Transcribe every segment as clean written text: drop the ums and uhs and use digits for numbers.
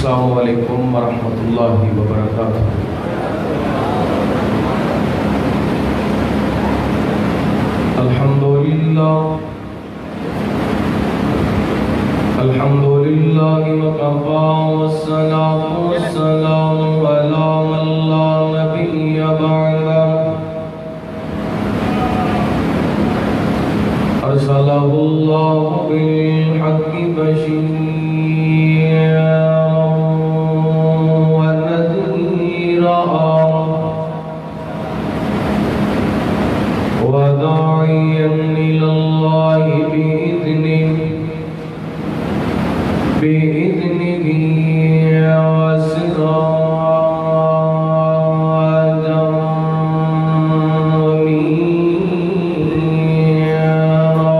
السلام علیکم ورحمۃ اللہ وبرکاتہ۔ الحمدللہ وکفا والصلاة والسلام علی من لا نبی بعدہ ارسلہ اللہ بالحق بشیرا ونذیرا وداعیا الی اللہ بإذنه وسراجا منيرا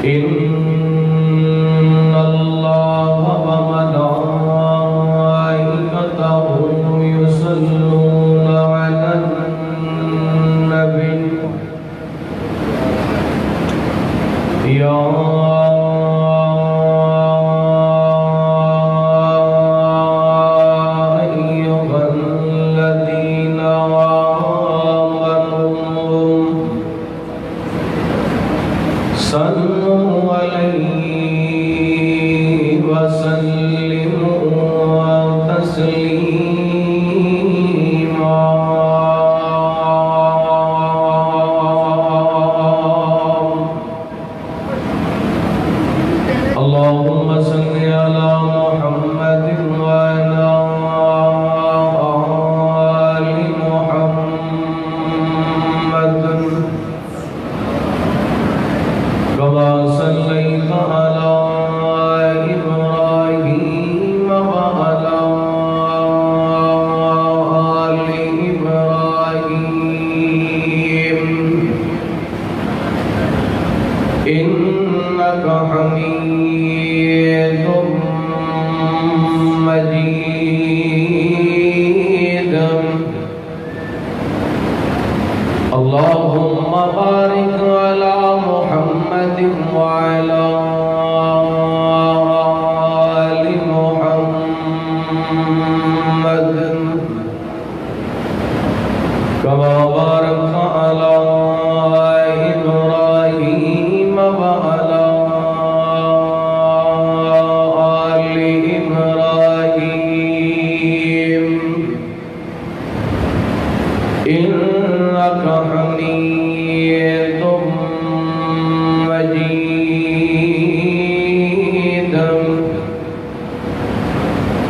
إن الله وملائكته يصلون على النبي يا أيها الذين آمنوا صلوا عليه وسلموا تسليما اللهم صل على محمد وعلى آل محمد كما صليت على إبراهيم وعلى آل إبراهيم إنك حميد مجيد اللهم بارك على محمد وعلى آل محمد كما باركت على إبراهيم وعلى آل إبراهيم إنك حميد مجيد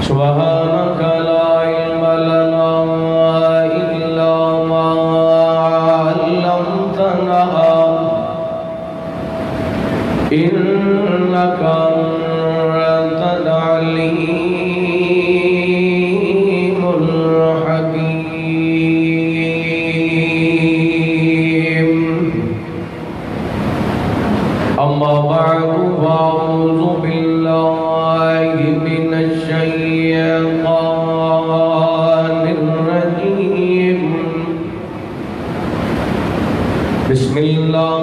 سبحانك لا علم لنا إلا ما علمتنا إنك أنت العليم الحكيم أما بعد فأعوذ بالله من الشيطان الرجيم بسم الله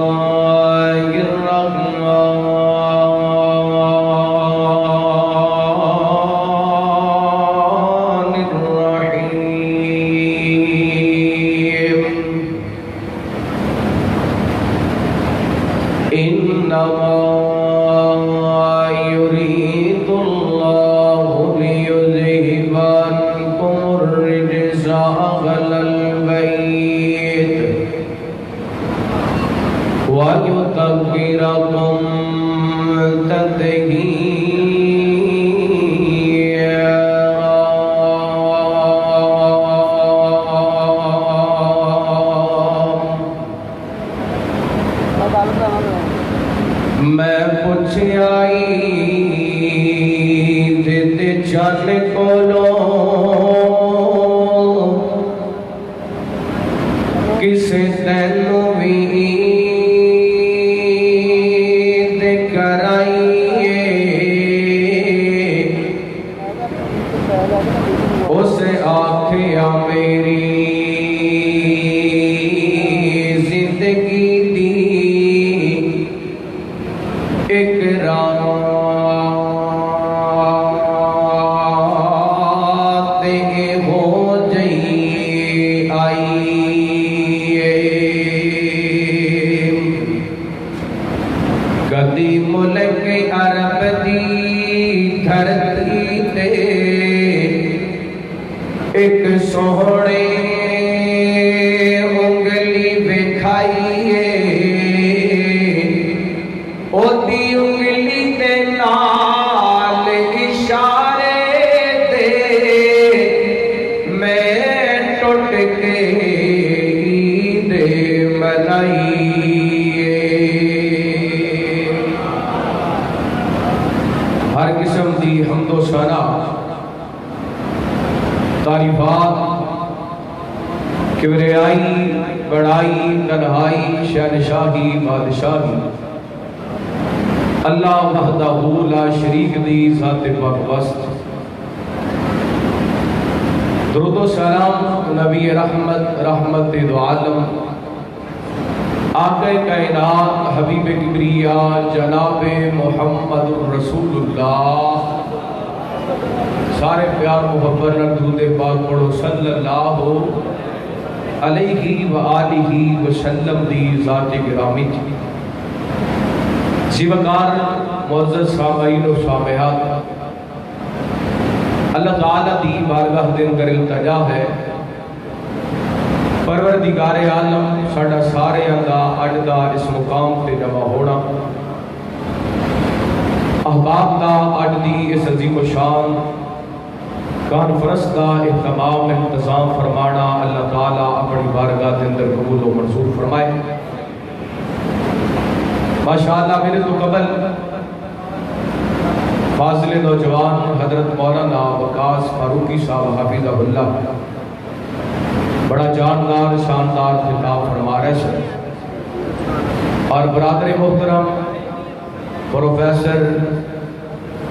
الرحمن الرحيم إنما يريد الله ليذهب عنكم الرجس أهل البيت ويطهركم تطهيرا میں پوچھ آئی تے چل کولو کسے تینوں بھی عید کرائیے اسے آکھیا میری زندگی دی بنائیے کدی ملک عرب دی دھرتی تے ایک سوہنے انگلی بکھائیے او دی انگلی تے نال اشارے دے میں ٹوٹ کے عید منائیے ہر قسم دی حمد و ثنا تعریفات کبریائی بڑائی تنہائی شہنشاہی بادشاہی اللہ وحدہ لا شریک دی ذات پاکبست درود و سلام نبی رحمت رحمت دو عالم آقا کائنات حبیب کبریا جناب محمد رسول اللہ سارے پیار محبت درود پاک پڑھو صلی اللہ علیہ وآلہ وسلم دی ذات گرامی زیوکار معزز سامعین و سامعات اللہ تعالیٰ دی بارگاہ دن کر التجا ہے پروردگار عالم ساڑھا سارے اندہ اجدہ اس مقام تے جمع ہونا احباب دا اجدی اس عظیم و شان کانفرنس دا اہتمام انتظام فرمانا اللہ تعالیٰ اپنی بارگاہ دن در قبول و منظور فرمائے ماشاءاللہ میرے تو قبل فاضل نوجوان حضرت مولانا وقاص فاروقی صاحب حافظہ اللہ بڑا جاندار شاندار خطاب فرما رہے ہیں اور برادر محترم پروفیسر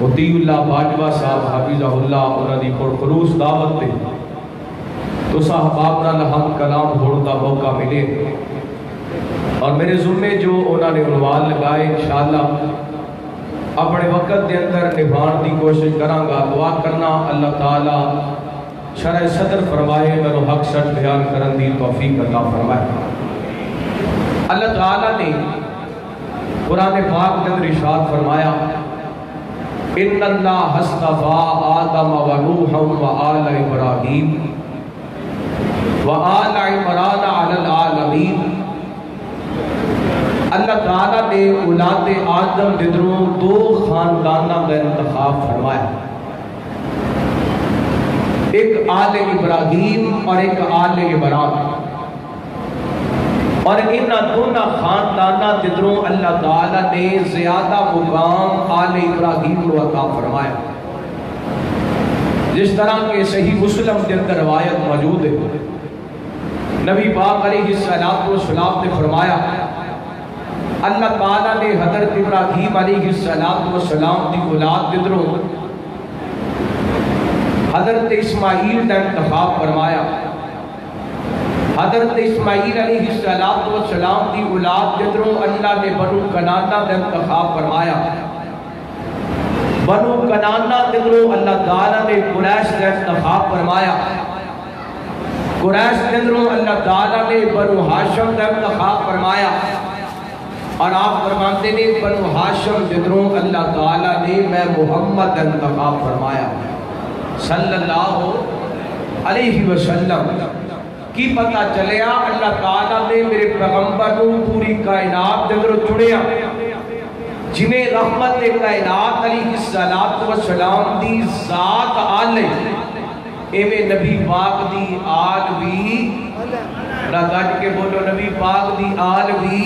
مطیع اللہ باجوہ صاحب حافظہ اللہ انہوں نے پرخلوص دعوت دے تو صاحباب نہ لہم کلام ہوڑتا موقع ملے اور میرے ذمے جو انہوں نے عنوان لگائے انشاءاللہ اپنے وقت دے اندر نبھان دی کوشش کرانگا دعا کرنا اللہ تعالیٰ شرح صدر فرمائے میرے حق سچ بیان کرن دی توفیق عطا فرمائے اللہ تعالیٰ نے قرآن پاک کے اندر ارشاد فرمایا ان اللہ اصطفیٰ آدم و نوحا و آل ابراہیم و آل عمران علی العالمین اللہ تعالیٰ نے اولاد آدم ددروں دو خاندانہ کا انتخاب فرمایا ایک آل ابراہیم اور ایک آل عمران اور ان دونوں خاندانہ ددروں اللہ تعالیٰ نے زیادہ مقام آل ابراہیم کو عطا فرمایا جس طرح کہ صحیح مسلم کے اندر روایت موجود ہے نبی پاک علیہ السلام نے فرمایا اللہ تعالیٰ نے حضرت ابراہیم علیہ السلام دی اولاد ددروں حضرت اسماعیل کا انتخاب فرمایا حضرت اسماعیل علیہ السلام دی اولاد ددروں اللہ نے بنو کنانہ کا انتخاب فرمایا بنو کنانہ ددروں اللہ تعالیٰ نے قریش کا انتخاب فرمایا قریش ددروں اللہ تعالیٰ نے بنو ہاشم کا انتخاب فرمایا اور آپ فرماتے نے بنو ہاشم ددروں اللہ تعالیٰ نے میں محمد انتخاب فرمایا صلی اللہ علیہ وسلم کی پتہ چلیا اللہ تعالیٰ نے میرے پیغمبر کو پوری کائنات ددروں چڑیا جنہیں رحمت کائنات علیہ السلام دی ذات آلے ایویں نبی پاک دی آل بھی رگڑ کے بولو نبی پاک دی آل بھی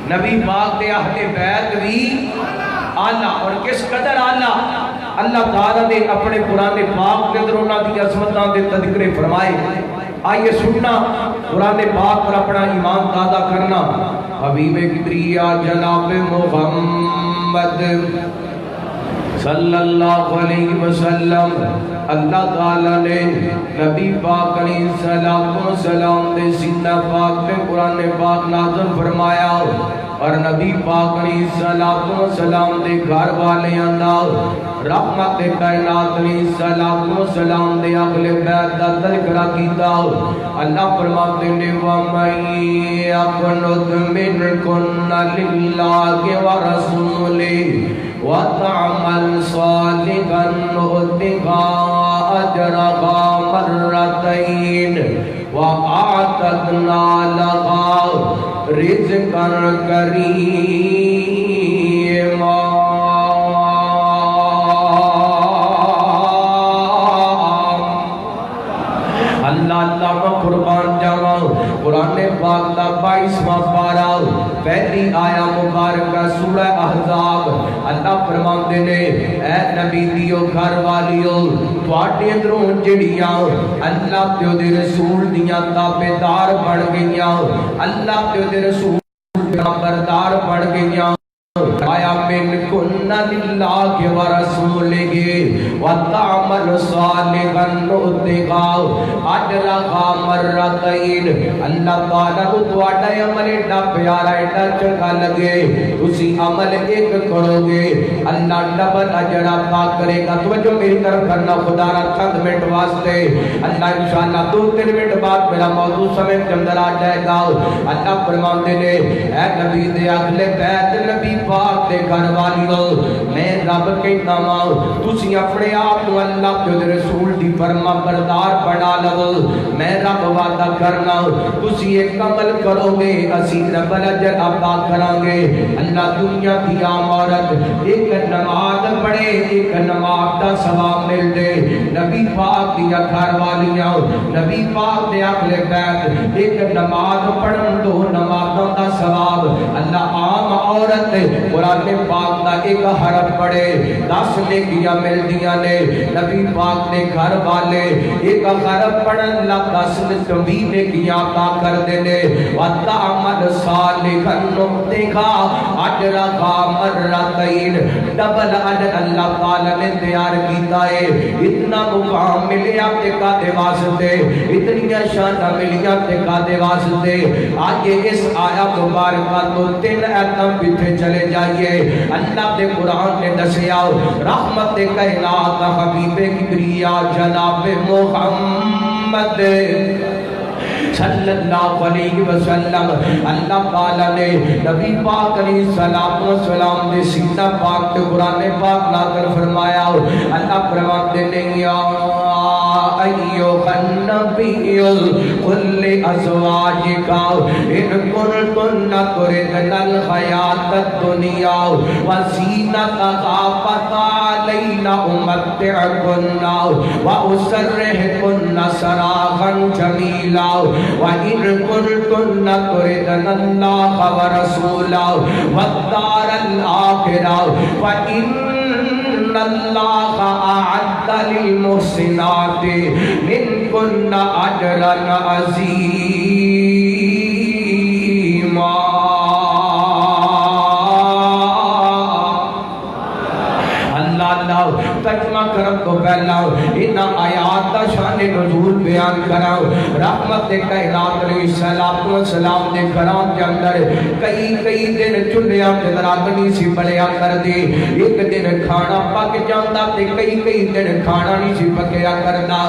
نبی پاک دے اہل بیت بھی آلہ اور کس قدر آلہ اللہ تعالیٰ نے اپنے قرآن پاک کے اندر انہاں دی عظمتاں دے تذکرے فرمائے آئیے سننا قرآن پاک پر اپنا ایمان دادا کرنا حبیب کبریا جناب محمد صلی اللہ علیہ وسلم اللہ تعالیٰ نے نبی پاک علیہ السلام دے سینہ پاک پہ قرآن پاک نازل فرمایا اور نبی پاک علیہ السلام دے گھر والے انداز رحمت کائنات نے صلاۃ و سلام دے اگلے بیت دا تذکرہ کیتا اللہ فرماتے نے وَمَن يَقْنُتْ مِنْكُنَّ لِلَّهِ وَرَسُولِهِ وَتَعْمَلْ صَالِحًا نُؤْتِهَا أَجْرَهَا مرتين وَأَعْتَدْنَا لَهَا رِزْقًا كَرِيمًا اللہ میں قربان جاواں قرآن پاک دا 22واں پارہ پہلی آیا مبارکہ سورہ احزاب اللہ فرماندے نے اے نبی دیو گھر والیو تواڈے اندروں جڑیاں اللہ تے دے رسول دیاں تابعدار بن گئیاں اللہ تے دے رسول دیاں بردار بن گئیاں آیا من کننا للہ ورسولہ وتعمل صالحا نؤتها اجرها مرتين اللہ تعالیٰ کو تواڈا عمل ایڈا پیارا ایڈا چنگا لگے تسی عمل ایک کرو گے اللہ ڈبل اجر عطا کرے گا توجہ میری طرف کرنا خدا را چند منٹ واسطے اللہ انشاءاللہ 2-3 منٹ بعد میرا موضوع سمجھ کے اندر آ جائے گا اللہ فرماندے نے اے نبی دے اگلے بیت نبی پاک دے گھر والیو میں رب کہتا ہوں تسی اپنے آپ کو اللہ کے رسول دی فرما بردار بنا لو میں رب وعدہ کرنا تسی ایک عمل کرو گے اسی رب اجر عطا کریں گے اللہ دنیا کی عام عورت ایک نماز پڑھے ایک نماز دا ثواب مل دے نبی پاک دی گھر والیاں نبی پاک دے اگلے بیت ایک نماز پڑھن 2 نمازوں دا ثواب اللہ عام عورت قرآن پاک دا ایک حرف پڑھے 10 نیکیاں مل دیاں نے نبی پاک نے گھر والے ایک حرف پڑھن لا 10 نیکیاں عطا کر دینے وَتَعْمَلْ صَالِحًا نُؤْتِهَا أَجْرَهَا مرتين ڈبل اجر اللہ تعالی نے تیار کیتا ہے اتنا مقام ملیا تے کادے واسطے اتنی شان ملیا تے کادے واسطے آگے اس آیا مبارکہ تو 3 ایتاں پیچھے چلے جائیے اللہ دے قرآن نے دسیا رحمت کائنات حبیب کبریا جناب محمد صلی اللہ علیہ وسلم اللہ تعالیٰ نے نبی پاک علیہ السلام دے سینہ پاک تے قرآن پاک نازل فرمایا اللہ فرماتے ہیں یا ایھا النبی قل لازواجک ان کنتن تردن الحیاۃ الدنیا وزینتہا فتعالین امتعکن واسرحکن سراحا جمیلا وَإِن كُنتُنَّ تُرِدْنَ اللَّهَ وَرَسُولَهُ وَالدَّارَ الْآخِرَةَ فَإِنَّ اللَّهَ أَعَدَّ لِلْمُحْسِنَاتِ مِنكُنَّ أَجْرًا عَظِيمًا ترجمہ کرم تو پہلا انہا آیات دا شان نزول بیان کراؤ رحمت کائنات علیہ السلام نے کرام کے اندر کئی دن چلیا کے دراغنی سی بڑیا کر دے ایک دن کھانا پک جاندہ تے کئی دن کھانا نہیں سی پکیا کرنا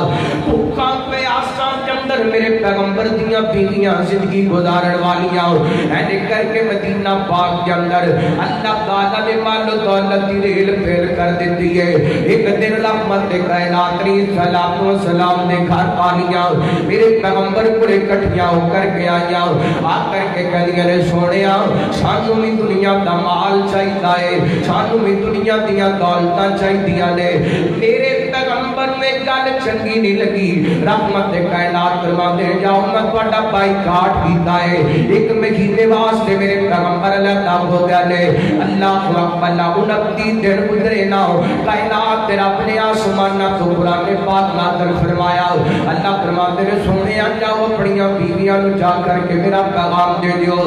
بھوکاں پہ آسان کے اندر میرے پیغمبر دیاں بیویاں زندگی گزارن والیاں اینے کر کے مدینہ پاک کے اندر اللہ تعالیٰ نے مال و دولت دی ریل پھیر کر دیتی ہے ایک دن رحمت کائنات علیہ السلام نے گھر پالیاں میرے پیغمبر کو اکٹھیاں ہو کر کے آیا آ کر کے کہلیا نے سونیا سانو بھی دنیا دا مال چاہیتا ہے سانو بھی دنیا دیا دولتاں چاہیدیاں نے میرے پیغمبر میں گل چنگی نہیں لگی رحمت کائنات فرماتے ہیں جاؤ میں تھوڑا بائی کاٹ کیتا ہے ایک مہینے واسطے میرے پیغمبر اللہ تاب ہو گیا لے اللہ اکبر 29 دن گزرے نہ کائنات تیرا اپنے آسمان نہ تو قرآن پاک نازل فرمایا اللہ فرماتے ہیں سونے جاؤ اپنیاں بیویاں نو جا کر کے میرا پیغام دے دیو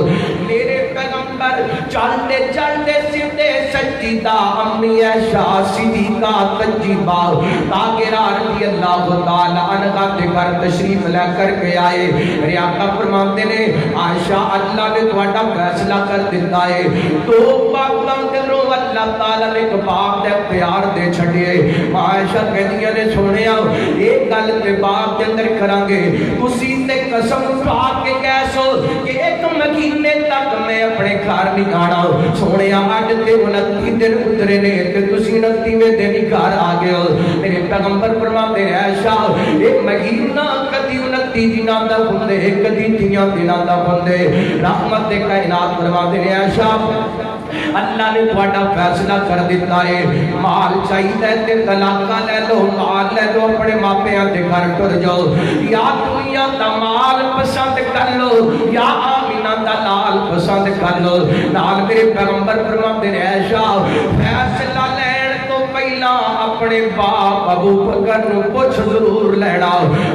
میرے پیغمبر پیغمبر چلتے چلتے سیدھے سجدہ امی عائشہ صدیقہ تجیبہ تاغرہ رضی اللہ تعالی عنہ کے گھر تشریف لے کر کے آئے. میرے آقا فرماتے نے عائشہ اللہ نے تھوڑا فیصلہ کر دیتا ہے. تو پاکم کرو اللہ تعالی نے باپ دے اختیار دے چھڑیے. عائشہ کہدیاں نے سونیا ایک گل تے باپ دے اندر کرانگے تسی تے قسم کھا کے کہہ سو کہ ایک مہینے تک میں اپنے گھر نہیں آنا. سونیا اج تے 29 دن اترے نے تے تسی 29ویں دن ہی گھر آ گئے ہو. میرے پیغمبر فرماتے ہیں عائشہ ایک مہینہ کدی 29 دناں دا ہوندے کدی 30 دناں دا ہوندے. رحمت کائنات فرماتے ہیں عائشہ اللہ نے تھوڑا فیصلہ کر دیتا ہے. مال چاہیے تے طلاق لے لو, مال لے لو, اپنے ماپیاں دے گھر ٹر جاؤ. یا دنیا دا مال پسند کر لو یا آمینہ دا لال پسند کر لو. نال میرے پیغمبر فرماتے ہیں عائشہ فیصلہ لین تو پہلا اپنے باپ ابو بکر نو پوچھ ضرور لینا,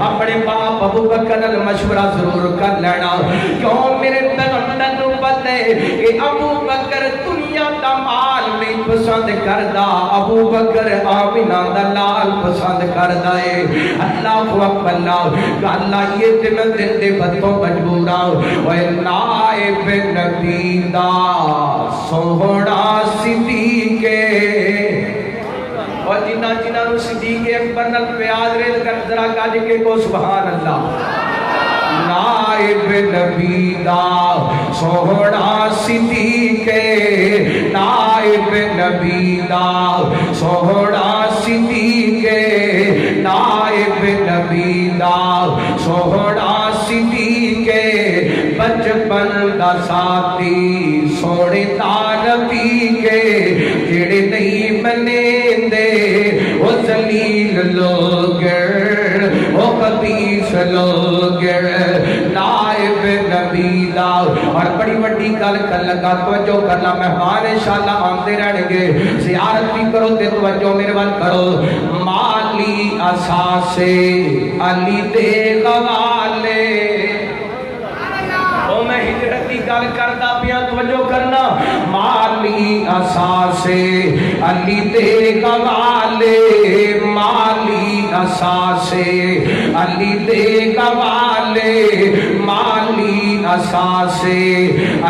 اپنے باپ ابو بکر نال مشورہ ضرور کر لینا. کیوں میرے پیغمبر نو پتہ ہے کہ ابو بکر دنیا دا مال نہیں پسند کردا, ابو بکر آمینہ دا لال پسند کردا ہے. اللہ اکبر. اللہ یہ تے میں دل دے بدوں مجبوراں اوے نائب نبی دا سوہنا صدیق اور جنہ نو صدیق اکبر نال پیار ریل کر ذرا کاج کے کو سبحان اللہ. نائب نبی دا سوہنا صدیق, نائب نبی دا سوہنا صدیق, نائب نبی دا سوہنا صدیق. بچپن دا ساتھی سونے دا نبی کے جڑے نہیں منے وہ ذلیل لوگ وہ قدیس لوگ. نائب نبی دا اور بڑی بڑی گل کر لگا توجہ کرنا, مہمان انشاءاللہ آمدے رہنے گے, زیارت بھی کرو تے توجہ میرے بات کرو. مالی اساسے علی دے غوالے میں ہجرت کی گل کردا پیا توجہ کرنا. مالی اساسے علی دے غوالے, مالی اساسے علی دے غوالے, مالی اساسے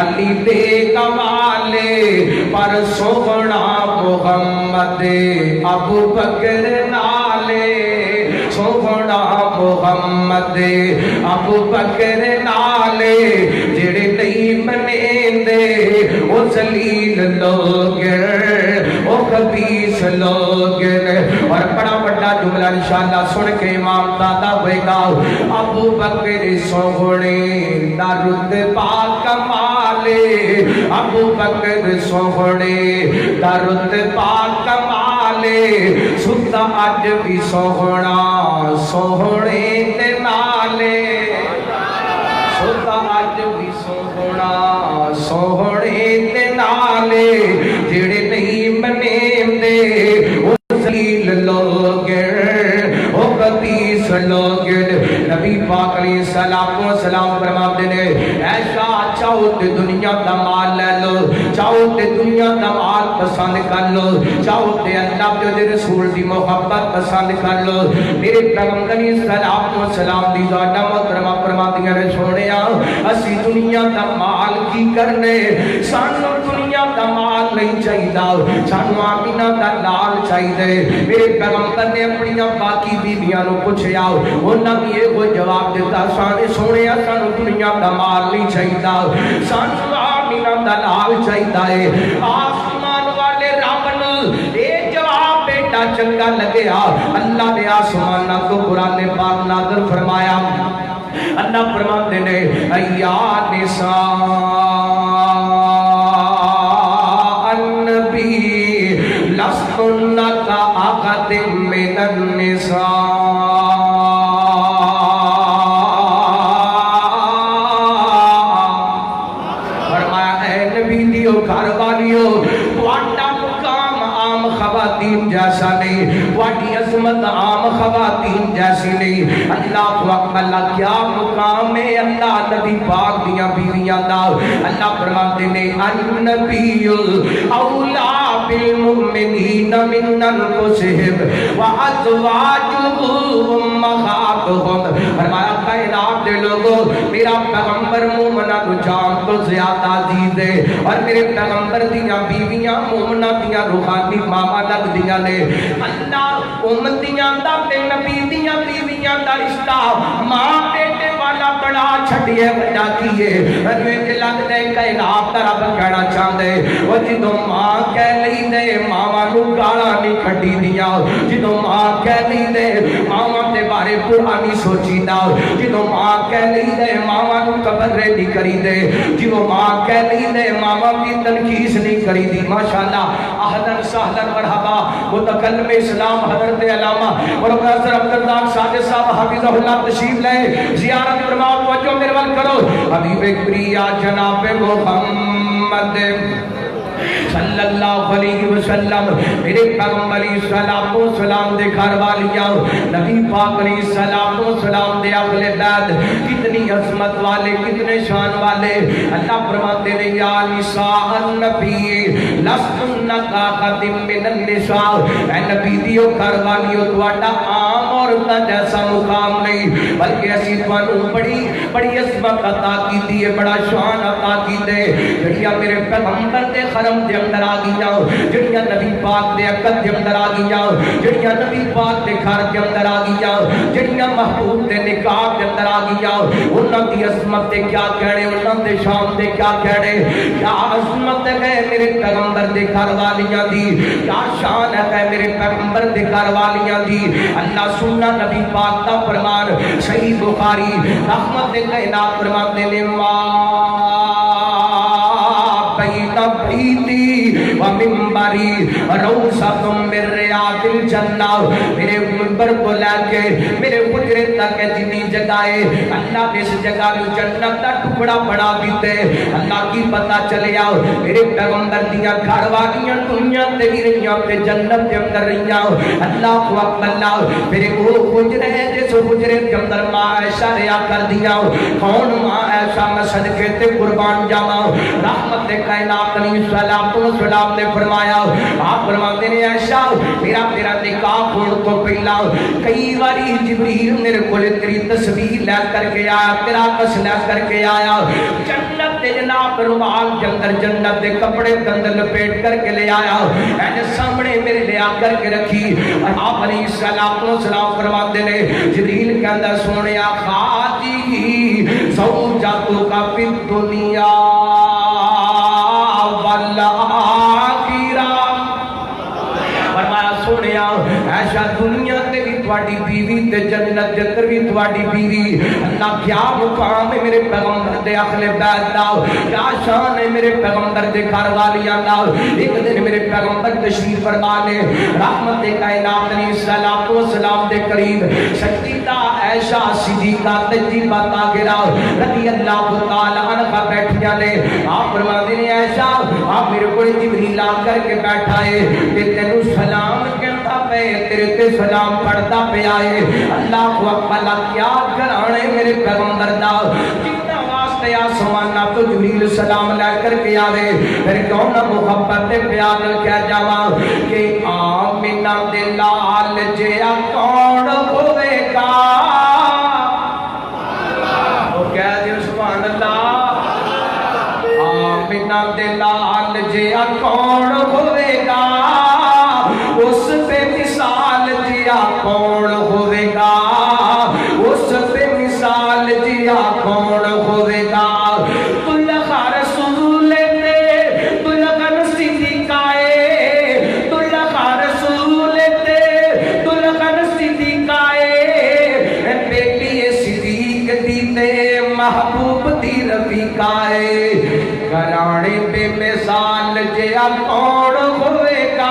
علی دے غوالے. پر سوہنا محمد ابو بکر نالے, سوہنا محمد ابو بکر نالے. جڑے نہیں منے وہ ذلیل لوگ وہ خبیث لوگ. اور بڑا بڑا جملہ انشاءاللہ سن کے امام دادا ہوئے گا. ابو بکر سوہنے دا رتبہ کمالے, ابو بکر سوہنے دا رتبہ کمالے. ستا اج بھی سوہنا سوہنے تے نالے, ستا اج بھی سوہنا سوہنے تے نالے. جڑے نہیں منے وہ ذلیل لوگ وہ قدیس لوگ. نبی پاک علیہ السلام فرماتے ہیں ایسا چاہو تے دنیا دا مال لے لو, چاہو تے دنیا دا مال پسند کر لو, چاہو تے اللہ دے رسول دی محبت پسند کر لو. میرے پیغمبر علیہ السلام دی ذات محترمہ فرماتی ہیں سونیا اسی دنیا دا مال کی کرنے, سانو دنیا دا مال نہیں چاہیے, سانو آمینہ دا لال چاہیے. میرے پیغمبر نے اپنی باقی بیویاں نو پوچھیا, انہاں بھی یہ جواب دیتا سانے سونیا سانو دنیا دا مال نہیں چاہیے, سانو آمینہ دا لال چاہیے. آسمان والے رب نو اے جواب بیٹا چنگا لگیا. اللہ نے آسمان کو قرآن پاک نازل فرمایا. اللہ فرماتے ہیں یا نساء النبی لستن کا احد من النساء. جیسا نہیں, واٹی عظمت عام خواتین جیسی نہیں. اللہ اکبر. اللہ کیا مقام تمام اللہ نبی پاک دیاں بیویاں دا اللہ فرماتے نے النبی اولا بالمؤمنین من انفسہم وازواجہ امہاتہم فرمایا کائنات دے لوگوں میرا پیغمبر مومنہ کو جان تو زیادہ عزیز ہے اور میرے پیغمبر دیاں بیویاں مومنہ دیاں روحانی ماما لگ دیاں نے اللہ امتیاں دا تے نبی دیاں بیویاں دا رشتہ ماں بیٹے والا بڑا چھڑیے بڑا کیے رجوے لگ دے کائنات دا رب کہنا چاہتے وہ جدو ماں کہہ لی دے ماما نو گالا نہیں کھڑی دیا جدو ماں کہہ لی دے ماما تے بارے پرانی سوچی دا جدو ماں کہہ لی دے ماما نو قبر نہیں کری دے جدو ماں کہہ لی دے ماما کی تنقیس نہیں کری دی ماشاءاللہ اہلاً سہلاً مرحبا متکلم اسلام حضرت علامہ اور پروفیسر عبدالرزاق ساجد صاحب حفظہ اللہ تشریف لے زیارت فرماؤ توجہ میرے ول کرو حبیب کریا جناب محمد صلی اللہ علیہ وسلم میرے پیغمبر علیہ الصلوۃ والسلام دے گھر والیاں نبی پاک علیہ الصلوۃ والسلام دے اہل بیت کتنی عظمت والے کتنے شان والے اللہ فرماتے ہیں یا نساء النبی لستن کاخد من النساء اے نبی دیو گھر والیو تواڈا عام عورتاں جیسا مقام نہیں بلکہ اسی تانوں بڑی عظمت عطا کیتی ہے بڑا شان عطا کیتے جڑیاں میرے پیغمبر دے خرم دے اندر آ گئیاں جڑیاں نبی پاک دے عقد دے اندر آ گئیاں جڑیاں نبی پاک دے گھر دے اندر آ گئیاں جڑیاں محبوب دے نکاح دے اندر آ گئیاں انہاں دی عظمت تے کیا کہنے انہاں دے شان تے کیا کہنے کیا عظمت ہے میرے پیغمبر دے گھر والیاں دی کیا شان ہے میرے پیغمبر دے گھر والیاں دی اللہ سننا نبی پاک دا فرمان صحیح بخاری رحمت دے کائنات فرماتے نے بیتی و ممبری روضۃ من ریاض الجنہ میرے منبر کو لے کے میرے حجرے تک جتنی جگہ ہے اللہ نے اس جگہ کو جنت کا ٹکڑا بنا دیتے اللہ کی پتہ چلے آؤ میرے پیغمبر دیاں گھر والیاں دنیا تے بھی رہیاں تے جنت کے اندر رہیاں اللہ کو اللہ میرے وہ حجرے جس حجرے کے اندر ماں عائشہ رہا کر دیا کون ماں عائشہ میں صدقے تے قربان جاواں رحمت کائنات علیہ السلام نے فرمایا آپ فرماتے ہیں عائشہ میرا تیرا نکاح ہونے تو پہلا کئی باری جبریل میرے کول تیری تصویر لے کر کے آیا تیرا کس لے کر کے آیا جنت دے جناب رومال کے اندر جنت دے کپڑے کے اندر لپیٹ کر کے لے آیا ایسے سامنے میرے لے آ کر کے رکھی اور آپ علیہ السلام فرماتے ہیں جبریل کے اندر سونے خاطی زوجاتو کا فی الدنیا فرمایا سونیا ایسا دنیا تے بھی تواڈی بیوی تے جنت جندر بھی تواڈی بیوی اللہ کیا مقام ہے میرے پیغمبر دے اہل بیت دا کیا شان ہے میرے پیغمبر دے گھر والیاں دا ایک دن میرے پیغمبر تشریف فرما نے رحمت کائنات علیہ السلام دے قریب سیدہ عائشہ صدیقہ تجربہ تاغرہ رضی اللہ تعالی عنہا بیٹھیاں نے آپ فرماتے ہیں عائشہ آپ میرے کو جبریل آ کر کے بیٹھا ہے کہ تینوں سلام کہتا پہ تیرے تے سلام پڑھتا پہ آئے اللہ کو اکبر کیا کرانے میرے پیغمبر دا جتنا واسطے آسمانہ تو جبریل سلام لے کر کے آوے پھر کون محبت پیار کہہ جاواں کہ آمینہ دے لال جیا کون ہوئے گا وہ کہہ دیو سبحان اللہ آمینہ دے لال جیا کون ہوئے گا اس پہ مثال جیا کون ہوئے گا اس پہ مثال جیا کون ہوئے گا دلہا رسول دے دلہن صدیقائے دلہا رسول دے دلہن صدیقائے بیٹی صدیق دیتے محبوب دی رفیقائے گھرانے پہ مثال جیا کون ہوئے گا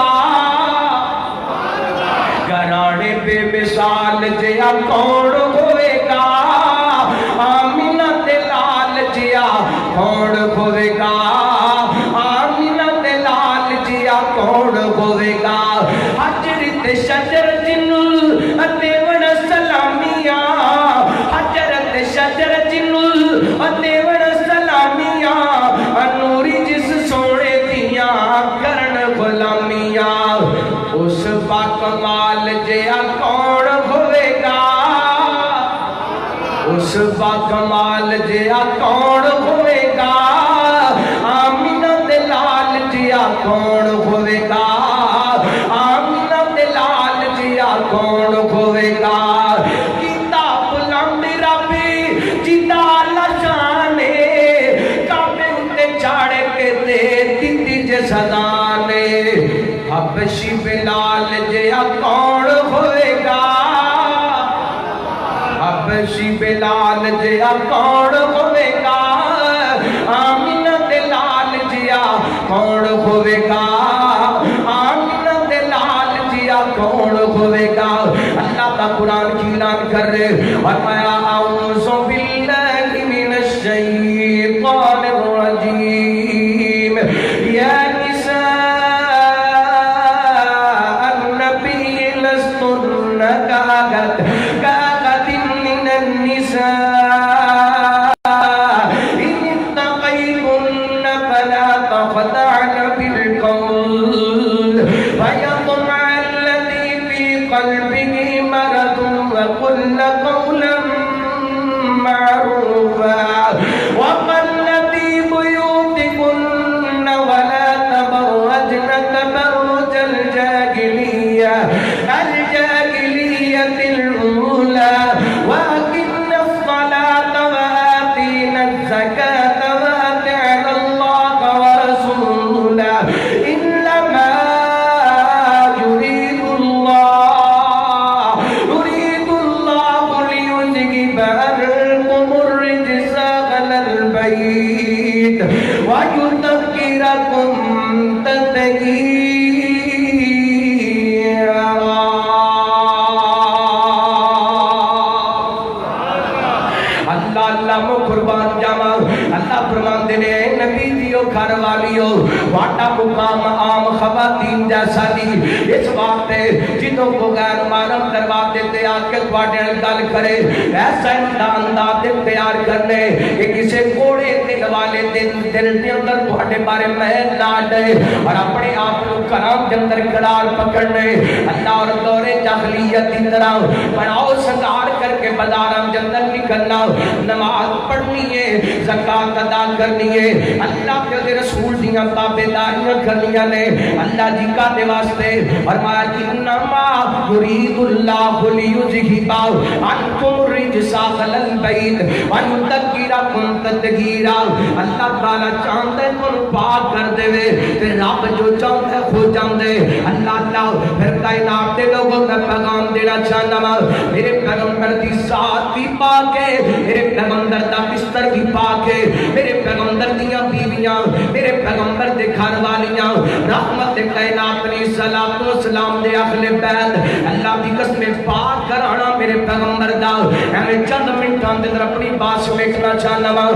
گھرانے بے مثال جیا کون ہوئے گا آمینہ دے لال جیا کون ہوئے گا آمینہ دے لال جیا کون ہوئے گا حجر تے شجر جنو دیون سلامیاں حجر تے شجر با کمال جیا کون ہوئے گا آمینہ دلال جیا کون ہوئے گا آمینہ دلال جیا کون ہوئے گا کتاب بلند ربی جدا لشانے کعبے اتے چاڑے کے دے دیتی جسدانے حبشی بلال جیا کون ہوئے گا حبشی بلال جیا کون ہوئے گا آمینہ دلال جیا کون ہوئے گا آمینہ دلال جیا کون ہوئے گا اللہ کا قرآن کی اعلان کر رہے اور میں اعوذ باللہ من الشیطان الرجیم یا واٹا مقام عام خواتین جیسا دی اس وقت جنہوں کو غیر معلوم دروازے تے آ کے تواڈے گل کرے ایسا انداز اختیار کرنے کہ کسے کوڑے تے والے دل دے اندر تواڈے بارے محل نہ ڈے اور اپنے آپ کو کرام کے اندر قرار پکڑنے اللہ اور دور جاہلیت کی طرح بڑاؤ سنگار کر کے بازاراں کے اندر نکلنا نماز پڑھنی ہے زکات ادا کرنی ہے اللہ کے رسول دیاں تابعداریاں کرنیاں نے اللہ جی کا دے واسطے فرمایا انما یرید اللہ لیذہب عنکم الرجس اہل البیت ویطہرکم تطہیرا اللہ تعالی چاہتا ہے تم پاک کر دے پھر رب جو چاہتا ہے ہو جاندے اللہ پھر کائنات دے لوگوں کا پیغام دینا چاہنا میرے پیغمبر دی ذات بھی پاک ہے میرے پیغمبر دا بستر بھی پاک ہے میرے پیغمبر دیاں بیویاں میرے پیغمبر دے گھر والیاں رحمت کائنات علیہ الصلوۃ والسلام دے اہل بیت اللہ دی قسم پاک کرانا میرے پیغمبر دا میں چند منٹاں دے اندر اپنی بات سمیٹنا چاہنا وا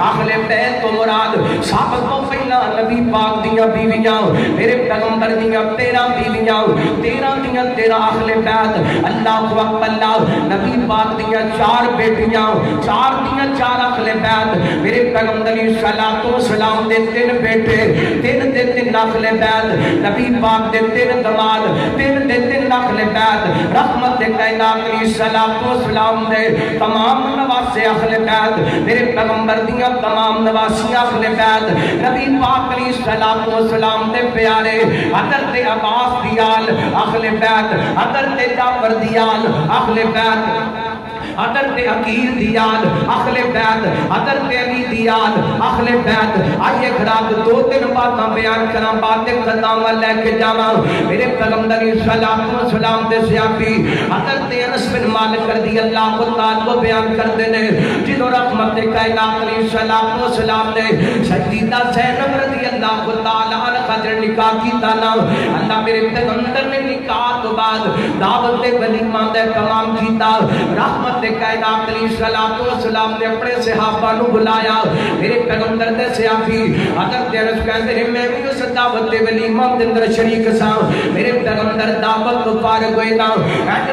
اہل بیت تو مراد سب تو پہلا نبی پاک دیاں بیویاں میرے پیغمبر دیاں 13 بیویاں 13 دیاں 13 اہل بیت اللہ اکبر اللہ نبی پاک دیاں 4 بیٹیاں 4 دیاں 4 اہل بیت میرے پیغمبر علیہ الصلوۃ والسلام دے 3 بیٹے 3 دے 3 اہل بیت نبی پاک دے 3 دماد 3 دے 3 اہل بیت رحمت کائنات علیہ الصلوۃ والسلام دے تمام نواسے اہل بیت میرے پیغمبر دیاں تمام نواسی اہل بیت نبی پاک علیہ الصلوۃ والسلام دے پیارے حضرت عباس دیال اہل بیت حضرت جعفر دیال اہل بیت حضرت عقیل دیال اہل بیت حضرت علی دیال اہل بیت آئیے گھرات 2-3 باتاں بیان کرنا باتیں قدام لے کے جاواں میرے پیغمبر علیہ الصلوۃ والسلام دے صحابی حضرت انس بن مالک رضی اللہ تعالی کو بیان کرتے ہیں جنہوں رحمت کائنات علیہ الصلوۃ والسلام نے سیدہ زینب رضی اللہ تعالی عنہا کا نکاح کیتا نا اللہ میرے پیغمبر نے نکاح تو بعد دعوت ولیمہ دا تمام کیتا رحمت کائنات علیہ الصلوۃ والسلام نے اپنے صحابہ نو بلایا میرے پیغمبر دے صحابی حضرت انس کہندے نے میں بھی اس دعوت ولیمہ دے اندر شریک سا میرے پیغمبر دعوت تو فارغ ہوئے نا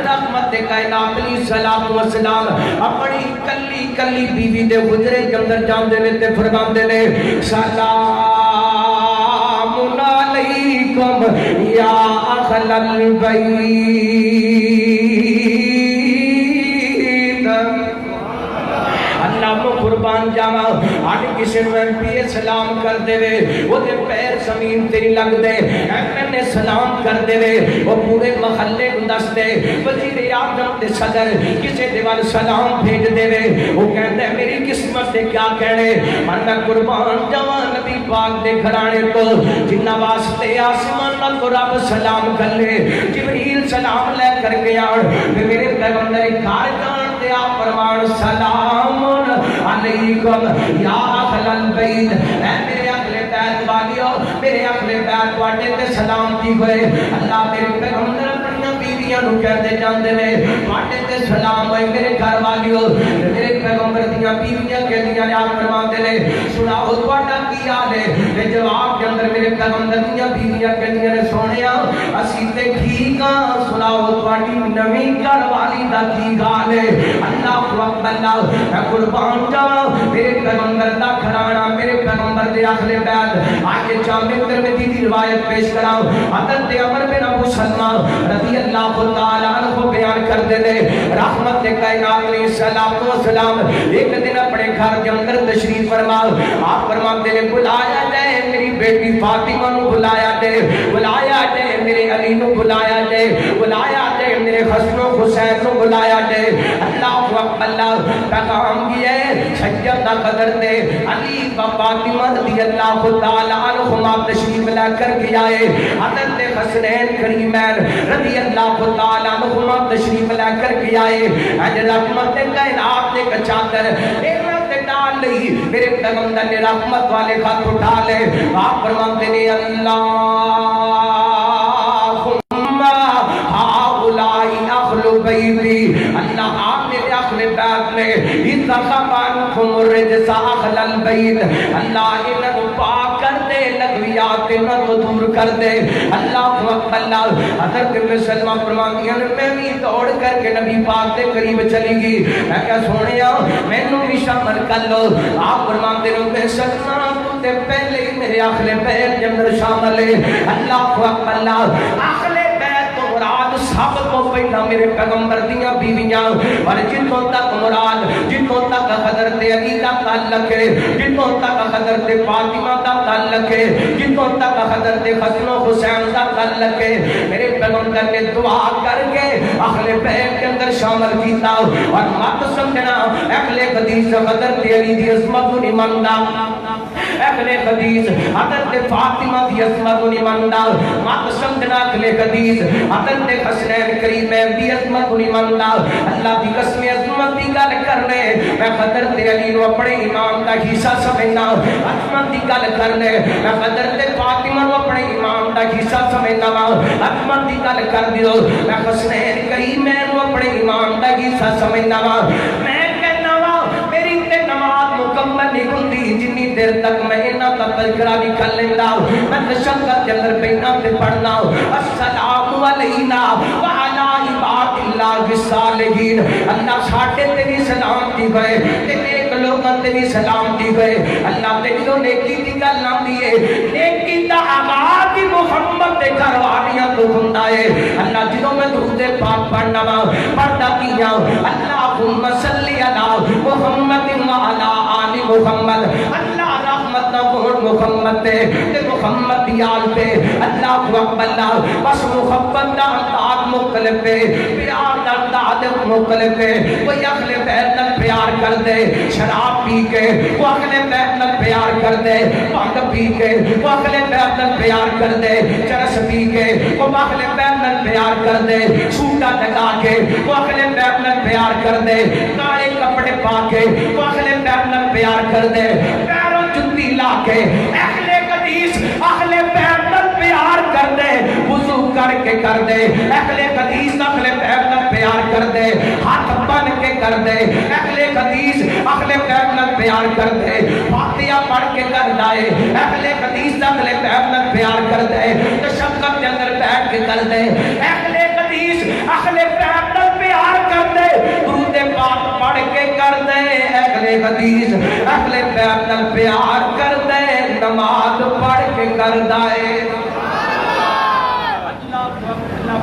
رحمت کائنات علیہ الصلوۃ والسلام اپنی کلی کلی بیوی دے حجرے کے اندر جاندے نے تے فرماندے نے سلام علیکم یا اہل البیت قربان جاوا اج کسے نوں پی سلام کر دے او دے پیر زمین تے لگ دے ایم نے سلام کر دے او پورے محلے نوں دس دے وزیر اعظم تے صدر کسے دے ول سلام بھیج دے او کہندا میری قسمت تے کیا کہنے میں قربان جاوا نبی پاک دے گھرانے تو جنہ واسطے آسمان نال تو رب سلام کر لے جبریل سلام لے کر کے آن میرے پیغمبر گھر جان دے آپ فرمان سلام علیکم یا اہل البیت اے میرے اہل بیت والیو میرے اہل بیت واٹے تے سلام دی ہوئے اللہ میرے پیغمبر اپنی بیویاں نو کہتے جاندے نے واٹے تے سلام ہوئے میرے گھر والیو میرے پیغمبر دیاں بیویاں کہندیاں نے آپ فرماتے نے سناؤ تواڈا کی حال ہے تے جواب دے اندر میرے پیغمبر دیاں بیویاں کہندیاں نے سونیا اسی تے ٹھیک ہاں سناؤ تواڈی نویں گھر والی دا کی حال ہے اللہ اکبر اللہ قربان جاواں میرے پیغمبر دا گھرانہ میرے پیغمبر دے اہل بیت آگے جامع ترمذی دی روایت پیش کراؤ حضرت عمر بن ابو سلمہ رضی اللہ تعالی عنہ بیان کرتے نے رحمت کائنات علیہ الصلوۃ والسلام ایک دن اپنے گھر کے اندر تشریف فرما آپ فرماتے نے بلایا جائے میری بیٹی فاطمہ نو بلایا جائے بلایا جائے میرے علی نو بلایا جائے بلایا جائے میرے حسن و حسین نو بلایا جائے اللہ اکبر اللہ پیغام کیا ہے سیدہ قدر دے علی و فاطمہ رضی اللہ تعالی عنہما تشریف لے کر کے آئے حضرت حسنین کریمین رضی اللہ تعالی عنہما تشریف لے کر کے آئے اج رحمت کائنات نے کا چادر ڈال لئی میرے پیغمبر نے رحمت والے ہاتھ اٹھا لے آپ فرماتے ہیں اللہ آپ میرے اہل بیت نے انتخابانکم الرجس اہل البیت اللہ انہوں پاک کر دے لغویات انہوں دور کر دے اللہ اکبر اللہ حضرت ابن سلمہ فرماتی ہیں میں بھی دوڑ کر کے نبی پاک کے قریب چلی گی میں کیا سونیا میں نو بھی شامل کر لو آپ فرماتے ہیں میں سلمہ تے پہلے ہی میرے اہل بیت کے اندر شامل ہے اللہ اکبر اللہ اہل سب تو پہلا میرے پیغمبر دیاں بیویاں اور جتوں تک مراد جتوں تک حضرت علی دا تعلق ہے جتوں تک حضرت فاطمہ دا تعلق ہے جتوں تک حضرت حسن و حسین دا تعلق ہے میرے پیغمبر نے دعا کر کے اہل بیت کے اندر شامل کیتا اور مت سمجھنا اہل حدیث حضرت علی دی عظمت نہیں مندا اہل حدیث حضرت فاطمہ دی عظمت نہیں مندا مت سمجھنا اہل حدیث حضرت حسنین کریمین دی عظمت نہیں مندا اللہ دی قسم عظمت دی گل کرنے میں حضرت علی نو اپنے امام دا حصہ سمجھنا عظمت دی گل کرنے میں حضرت فاطمہ نو اپنے امام دا حصہ سمجھنا عظمت دی گل کر دیو میں حسنین کریمین نو اپنے امام دا حصہ سمجھنا میں کہنا وا میری تے نماز مکمل نہیں ہوندی جنی دیر تک میں انہاں دا تذکرہ نہیں کر لیندا میں تشہد کے اندر بیٹھا تے پڑھنا السلام علینا وعلی عباد اللہ الصالحین اللہ ساڈے تے بھی سلام دی گئے تے نیک لوکاں تے بھی سلام دی گئے اللہ تے جو نیکی دی گل آندی ہے نیکی دا آغاز محمد دے گھر والیاں تو ہوندا ہے اللہ جدوں میں درود پاک پڑھنا وا پڑھدا کیاں اللہم صلی علی محمد وعلی آل محمد اللہ رحمت نہ محمد تے محمد دی آل پہ اللہ اکبر اللہ بس محبت دا انداز مختلف ہے پیار دا انداز مختلف ہے کوئی اہل بیت نال پیار کر دے شراب پی کے وہ اہل بیت نال پیار کر دے بھنگ پی کے وہ اہل بیت نال پیار کر دے چرس پی کے وہ اہل بیت نال پیار کر دے سوٹا لگا کے وہ اہل بیت نال پیار کر دے کالے کپڑے پا کے وہ اہل بیت نال پیار کر دے پیروں جوتی لا کے اہل حدیث اہل بیت نال پیار کر دے وضو کر کے کر دے اہل حدیث اہل بیت نال پیار کر دے ہاتھ بن کے کر دے اہل حدیث اہل بیت نال پیار کر دے فاتحہ پڑھ کے کر دے اہل حدیث اہل بیت نال پیار کر دے تشہد کے اندر بیٹھ کے کر دے اہل حدیث اہل بیت نال پیار کر دے درود پاک پڑھ کے کر دے اہل حدیث اہل بیت نال پیار کر دے نماز پڑھ کے کر دے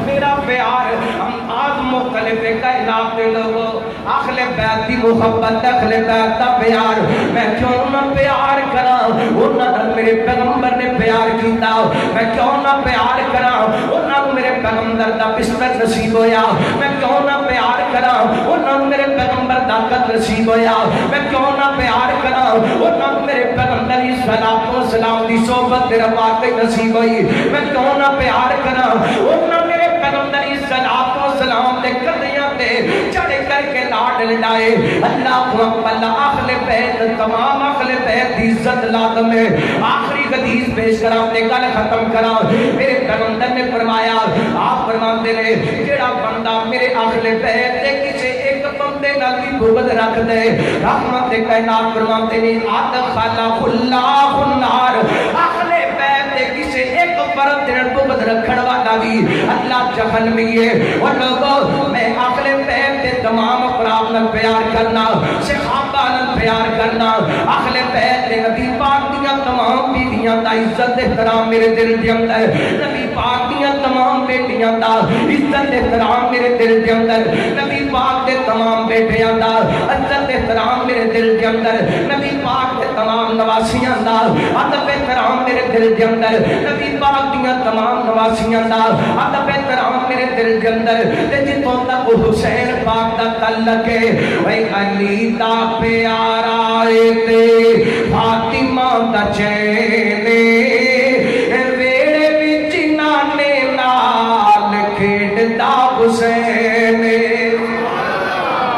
میرا پیار ہم آج مختلف کائنات دے لوگو اہل بیت دی محبت اہل بیت دا پیار میں کیوں نہ پیار کراں انہاں نال میرے پیغمبر نے پیار کیتا میں کیوں نہ پیار کراں انہاں نوں میرے پیغمبر دا بستر نصیب ہویا میں کیوں نہ پیار کراں انہاں نوں میرے پیغمبر دا قد نصیب ہویا میں کیوں نہ پیار کراں انہاں نوں میرے پیغمبر دی صلوات و سلام دی صحبت رفاقت نصیب ہوئی میں کیوں نہ پیار کراں انہاں میرے پیغمبر دی صلوات و سلام دے قدیاں تے چڑھ کر کے لاڈ لڈائے اللہ اکبر اہل بیت تمام اہل بیت دی عزت لازم ہے آخری حدیث پیش کراں تے گل ختم کراں میرے پیغمبر نے فرمایا آپ فرماتے نے جڑا بندہ میرے اہل بیت دے کسے ایک بندے نال بھی بغض رکھ دے رحمت کائنات فرماتے نے ادخل اللہ النار اہل بیت دے کسے ایک فرد نال بغض رکھن والا بھی اللہ جہنمی ہے اور لوگوں میں اہل بیت دے تمام افراد نال پیار کرنا صحابہ نال پیار کرنا اہل بیت دے نبی پاک دیاں تمام بیویاں دا عزت احترام میرے دل دے اندر نبی پاک دیاں تمام بیٹیاں دا عزت احترام میرے دل دے اندر نبی پاک دے تمام بیٹیاں دا عزت احترام میرے دل دے اندر نبی پاک دے تمام نواسیاں دا ادب احترام میرے دل دے اندر نبی پاک دیاں تمام نواسیاں دا ادب احترام میرے دل دے اندر تے جتوں تک حسین پاک دا تعلق ہے اے علی دا پیارا اے تے فاطمہ دا چین ویڑے وچ نانے نال کھیڈدا حسین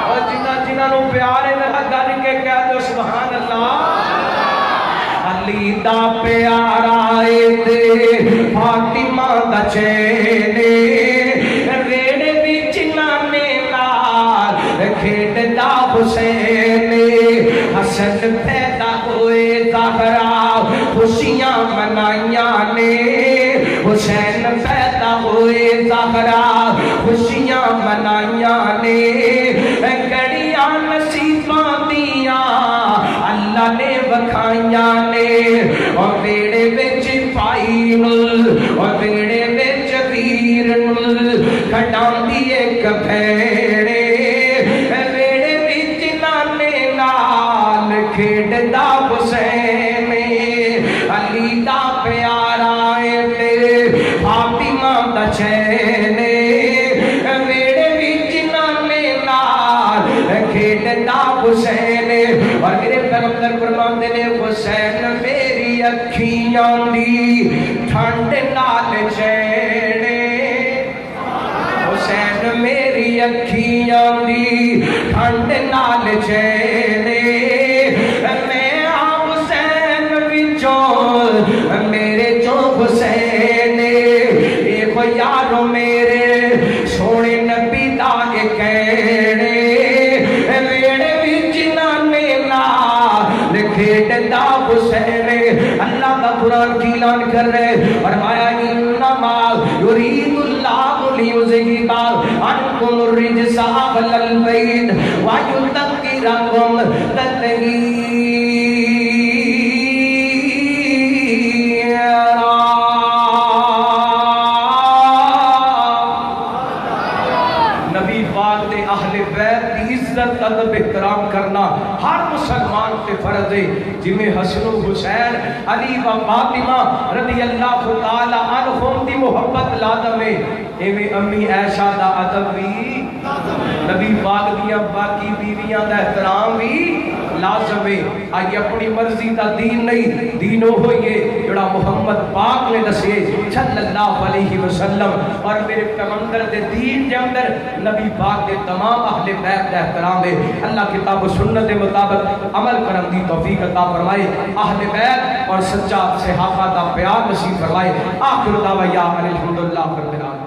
اور جنہاں نوں پیار ہے گل کے کہہ دو سبحان اللہ علی دا پیارا اے تے فاطمہ دا چین ویڑے وچ نانے نال کھیڈدا حسین حسن پیدا ہوئے زہرا خوشیاں منائیاں نے حسین پیدا ہوئے زہرا خوشیاں منائیاں نے گڑیاں نصیباں دیاں اللہ نے وکھائیاں نے اور ویڑے وچ پائی نل اور ویڑے وچ ویر نل کھڈاندی ایک بھیڑے ویڑے وچ نانے نال کھیڈدا حسین علی دا پیارا اے تے فاطمہ دا چین ویڑے وچ نانے نال کھیڈدا حسین اور میرے پیغمبر فرماندے نے حسین میری اکھیاں دی ٹھنڈ نال چین حسین میری اکھیاں دی ٹھنڈ نال چین میں حسین وچوں میرے چوں حسین ایک یارو میرے سونے نبی دا کہنے ویڑے وچ نانے نال کھیڈدا حسین اللہ کا قرآن کی اعلان کر رہے فرمایا انما یرید اللہ لیذہب عنکم الرجس اہل البیت ویطہرکم تطہیرا نبی پاک دے اہل بیت دی عزت ادب احترام کرنا ہر مسلمان تے فرض ہے جمیں حسن و حسین علی و فاطمہ رضی اللہ تعالی عنہم دی محبت لازم ہے ایویں امی عائشہ دا ادب بھی نبی پاک دیا باقی بیویاں دا احترام بھی لازم ہے آئی اپنی مرضی دا دین نہیں دینو ہوئیے جڑا محمد پاک نے دسے صلی اللہ علیہ وسلم اور میرے پیغمبر دے دین دے اندر نبی پاک دے تمام اہل بیت دا احترام ہے اللہ کتاب و سنت مطابق عمل کرن دی توفیق عطا فرمائے اہل بیت اور سچا صحابہ دا پیار نصیب فرمائے آخر دعویٰ الحمدللہ رب العالمین